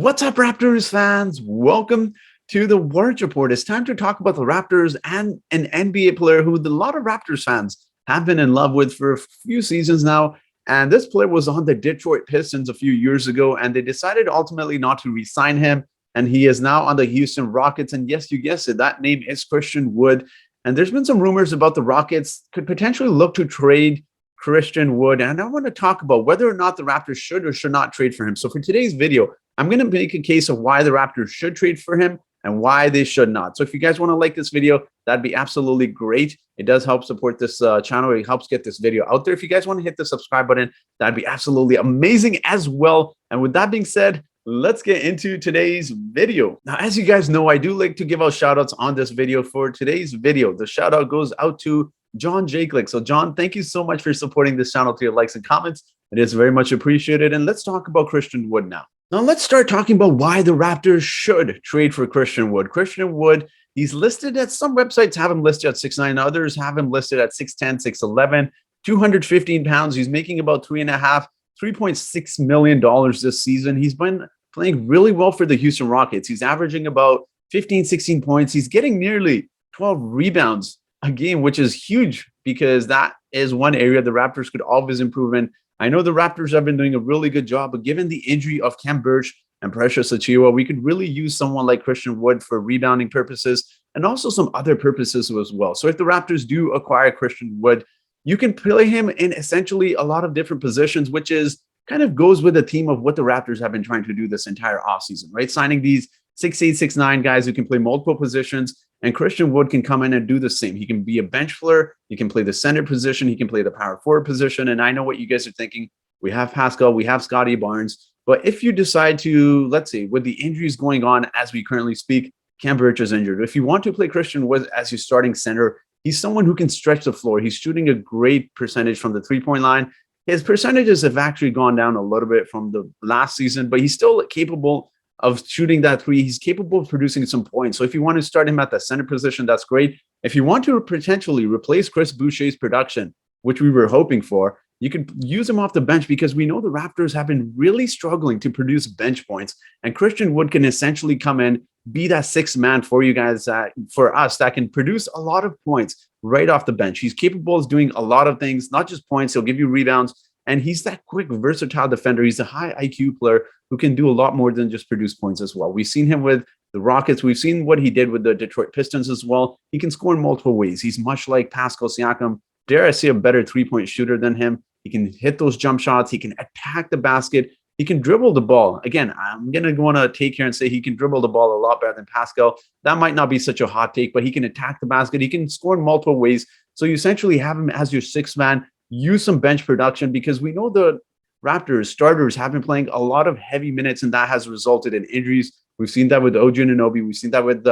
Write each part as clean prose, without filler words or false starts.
What's up, Raptors fans? Welcome to the Warriors Report. It's time to talk about the Raptors and an NBA player who a lot of Raptors fans have been in love with for a few seasons now. And this player was on the Detroit Pistons a few years ago, and they decided ultimately not to re-sign him. And he is now on the Houston Rockets. And yes, you guessed it, that name is Christian Wood. And there's been some rumors about the Rockets could potentially look to trade Christian Wood. And I want to talk about whether or not the Raptors should or should not trade for him. So for today's video, I'm going to make a case of why the Raptors should trade for him and why they should not. So if you guys want to like this video, that'd be absolutely great. It does help support this channel. It helps get this video out there. If you guys want to hit the subscribe button, that'd be absolutely amazing as well. And with that being said, let's get into today's video. Now, as you guys know, I do like to give out shout outs on this video. For today's video, the shout out goes out to John Jakelick. So John, thank you so much for supporting this channel through your likes and comments. It is very much appreciated. And let's talk about Christian Wood now. Now let's start talking about why the Raptors should trade for Christian Wood. Christian Wood, he's listed at some websites have him listed at 6'9", others have him listed at 6'10", 6'11", 215 pounds. He's making about $3.6 million this season. He's been playing really well for the Houston Rockets. He's averaging about 15, 16 points. He's getting nearly 12 rebounds a game, which is huge because that is one area the Raptors could always improve in. I know the Raptors have been doing a really good job, but given the injury of Khem Birch and Precious Achiuwa, we could really use someone like Christian Wood for rebounding purposes and also some other purposes as well. So if the Raptors do acquire Christian Wood, you can play him in essentially a lot of different positions, which is kind of goes with the theme of what the Raptors have been trying to do this entire offseason, right? Signing these 6'8", 6'9" guys who can play multiple positions, and Christian Wood can come in and do the same. He can be a bench player. He can play the center position. He can play the power forward position. And I know what you guys are thinking. We have Pascal. We have Scotty Barnes. But if you decide to, let's say, with the injuries going on as we currently speak, Khem Birch is injured. If you want to play Christian Wood as your starting center, he's someone who can stretch the floor. He's shooting a great percentage from the three-point line. His percentages have actually gone down a little bit from the last season, but he's still capable of shooting that three. He's capable of producing some points. So if you want to start him at the center position, that's great. If you want to potentially replace Chris Boucher's production, which we were hoping for, you could use him off the bench because we know the Raptors have been really struggling to produce bench points. And Christian Wood can essentially come in, be that sixth man for you guys, for us, that can produce a lot of points right off the bench. He's capable of doing a lot of things, not just points. He'll give you rebounds. And he's that quick, versatile defender. He's a high IQ player who can do a lot more than just produce points as well. We've seen him with the Rockets. We've seen what he did with the Detroit Pistons as well. He can score in multiple ways. He's much like Pascal Siakam. Dare I say a better three-point shooter than him. He can hit those jump shots. He can attack the basket. He can dribble the ball. Again, I'm going to want to take here and say he can dribble the ball a lot better than Pascal. That might not be such a hot take, but he can attack the basket. He can score in multiple ways. So you essentially have him as your sixth man. Use some bench production because we know the Raptors starters have been playing a lot of heavy minutes, and that has resulted in injuries. We've seen that with OG Anunoby. We've seen that with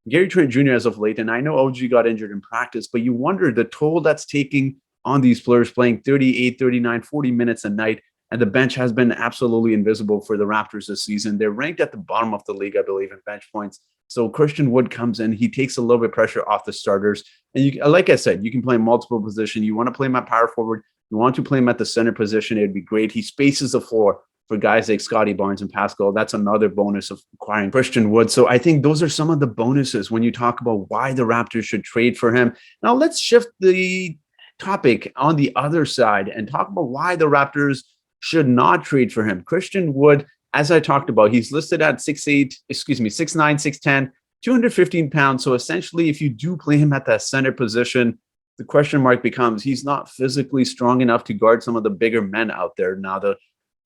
Gary Trent Jr. as of late, and I know OG got injured in practice, but you wonder the toll that's taking on these players playing 38, 39, 40 minutes a night, and the bench has been absolutely invisible for the Raptors this season. They're ranked at the bottom of the league, I believe, in bench points. So Christian Wood comes in, he takes a little bit of pressure off the starters. And you, like I said, you can play multiple positions. You want to play him at power forward. You want to play him at the center position. It'd be great. He spaces the floor for guys like Scotty Barnes and Pascal. That's another bonus of acquiring Christian Wood. So I think those are some of the bonuses when you talk about why the Raptors should trade for him. Now let's shift the topic on the other side and talk about why the Raptors should not trade for him. Christian Wood, as I talked about, he's listed at 6'9", 6'10", 215 pounds. So essentially, if you do play him at that center position, the question mark becomes he's not physically strong enough to guard some of the bigger men out there. Now, the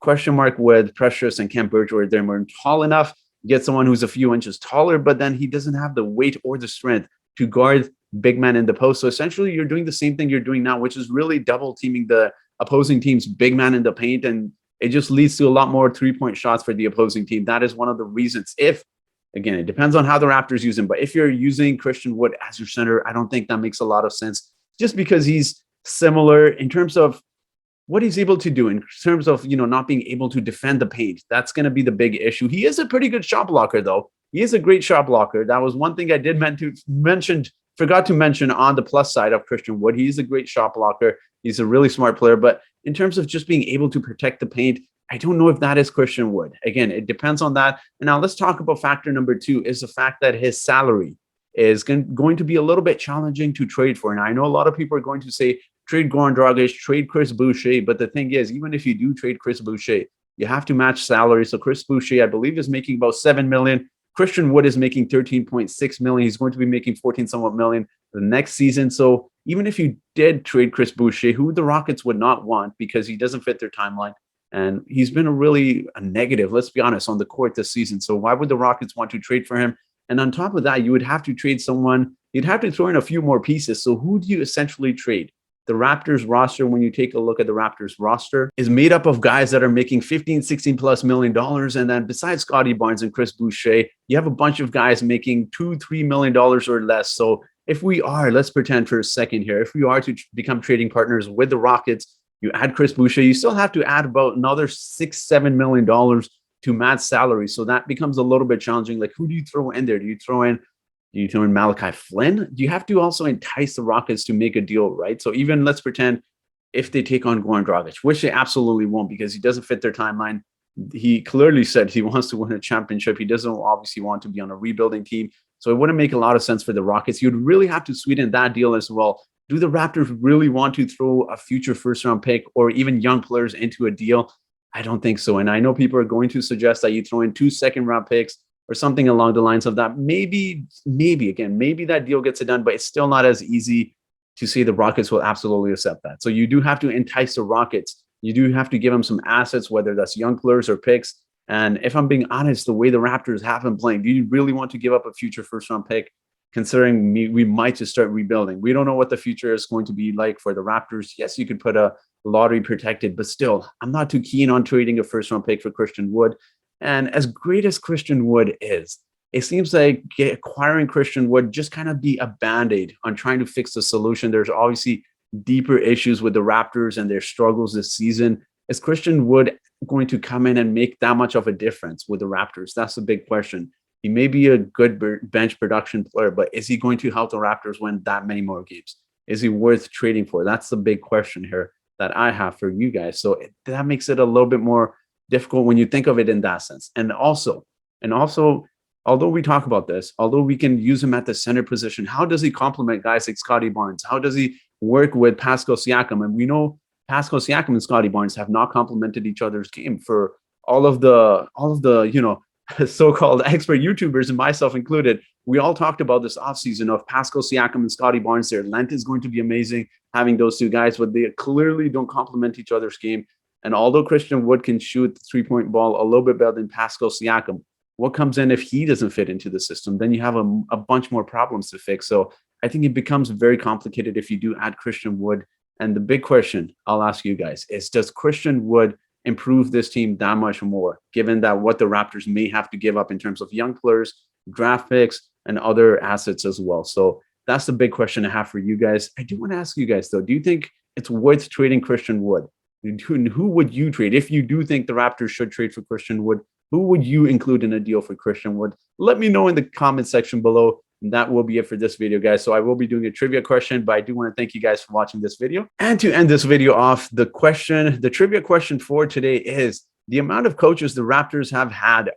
question mark with Precious and Khem Birch were they're more tall enough, get someone who's a few inches taller, but then he doesn't have the weight or the strength to guard big men in the post. So essentially, you're doing the same thing you're doing now, which is really double teaming the opposing team's big man in the paint, and it just leads to a lot more three-point shots for the opposing team. That is one of the reasons. If, again, it depends on how the Raptors use him, but if you're using Christian Wood as your center, I don't think that makes a lot of sense just because he's similar in terms of what he's able to do in terms of, not being able to defend the paint. That's going to be the big issue. He is a pretty good shot blocker, though. He is a great shot blocker. That was one thing I did forgot to mention on the plus side of Christian Wood. He's a great shot blocker. He's a really smart player. But in terms of just being able to protect the paint, I don't know if that is Christian Wood. Again, it depends on that. And now let's talk about factor number two is the fact that his salary is going to be a little bit challenging to trade for. And I know a lot of people are going to say trade Goran Dragic, trade Chris Boucher. But the thing is, even if you do trade Chris Boucher, you have to match salary. So Chris Boucher, I believe, is making about $7 million. Christian Wood is making $13.6 million. He's going to be making 14 somewhat million the next season. So even if you did trade Chris Boucher, who the Rockets would not want because he doesn't fit their timeline, and he's been a negative, let's be honest, on the court this season. So why would the Rockets want to trade for him? And on top of that, you would have to trade someone. You'd have to throw in a few more pieces. So who do you essentially trade? The Raptors roster, when you take a look at the Raptors roster, is made up of guys that are making 15, 16 plus $million. And then besides Scotty Barnes and Chris Boucher, you have a bunch of guys making $2-3 million or less. So if we are, let's pretend for a second here, if we are to become trading partners with the Rockets, you add Chris Boucher, you still have to add about another $6-7 million to Matt's salary. So that becomes a little bit challenging. Like, who do you throw in there? Do you throw in Malachi Flynn? Do you have to also entice the Rockets to make a deal, right? So even let's pretend if they take on Goran Dragic, which they absolutely won't because he doesn't fit their timeline. He clearly said he wants to win a championship. He doesn't obviously want to be on a rebuilding team. So it wouldn't make a lot of sense for the Rockets. You'd really have to sweeten that deal as well. Do the Raptors really want to throw a future first-round pick or even young players into a deal? I don't think so. And I know people are going to suggest that you throw in 2 second-round picks or something along the lines of that. Maybe that deal gets it done, but it's still not as easy to say the Rockets will absolutely accept that. So you do have to entice the Rockets. You do have to give them some assets, whether that's young players or picks. And if I'm being honest, the way the Raptors have been playing, do you really want to give up a future first-round pick? Considering we might just start rebuilding. We don't know what the future is going to be like for the Raptors. Yes, you could put a lottery protected, but still, I'm not too keen on trading a first-round pick for Christian Wood. And as great as Christian Wood is, it seems like acquiring Christian Wood just kind of be a Band-Aid on trying to fix the solution. There's obviously deeper issues with the Raptors and their struggles this season. Is Christian Wood going to come in and make that much of a difference with the Raptors? That's the big question. He may be a good bench production player, but is he going to help the Raptors win that many more games? Is he worth trading for? That's the big question here that I have for you guys. So that makes it a little bit more difficult when you think of it in that sense. And also, although we talk about this, although we can use him at the center position, how does he complement guys like Scotty Barnes? How does he work with Pascal Siakam? And we know Pascal Siakam and Scotty Barnes have not complemented each other's game for all of the so-called expert YouTubers and myself included. We all talked about this offseason of Pascal Siakam and Scotty Barnes. Their length is going to be amazing having those two guys, but they clearly don't complement each other's game. And although Christian Wood can shoot the three-point ball a little bit better than Pascal Siakam, what comes in if he doesn't fit into the system? Then you have a bunch more problems to fix. So I think it becomes very complicated if you do add Christian Wood. And the big question I'll ask you guys is, does Christian Wood improve this team that much more, given that what the Raptors may have to give up in terms of young players, draft picks, and other assets as well? So that's the big question I have for you guys. I do want to ask you guys, though, do you think it's worth trading Christian Wood? Who would you trade? If you do think the Raptors should trade for Christian Wood, who would you include in a deal for Christian Wood? Let me know in the comment section below. And that will be it for this video, guys. So I will be doing a trivia question, but I do want to thank you guys for watching this video. And to end this video off, the trivia question for today is, the amount of coaches the Raptors have had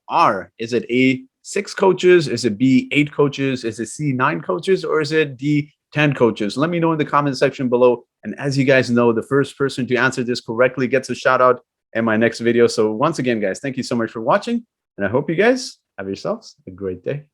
is it A, 6 coaches? Is it B, 8 coaches? Is it C, 9 coaches? Or is it D, 10 coaches? Let me know in the comment section below. And as you guys know, the first person to answer this correctly gets a shout out in my next video. So once again, guys, thank you so much for watching. And I hope you guys have yourselves a great day.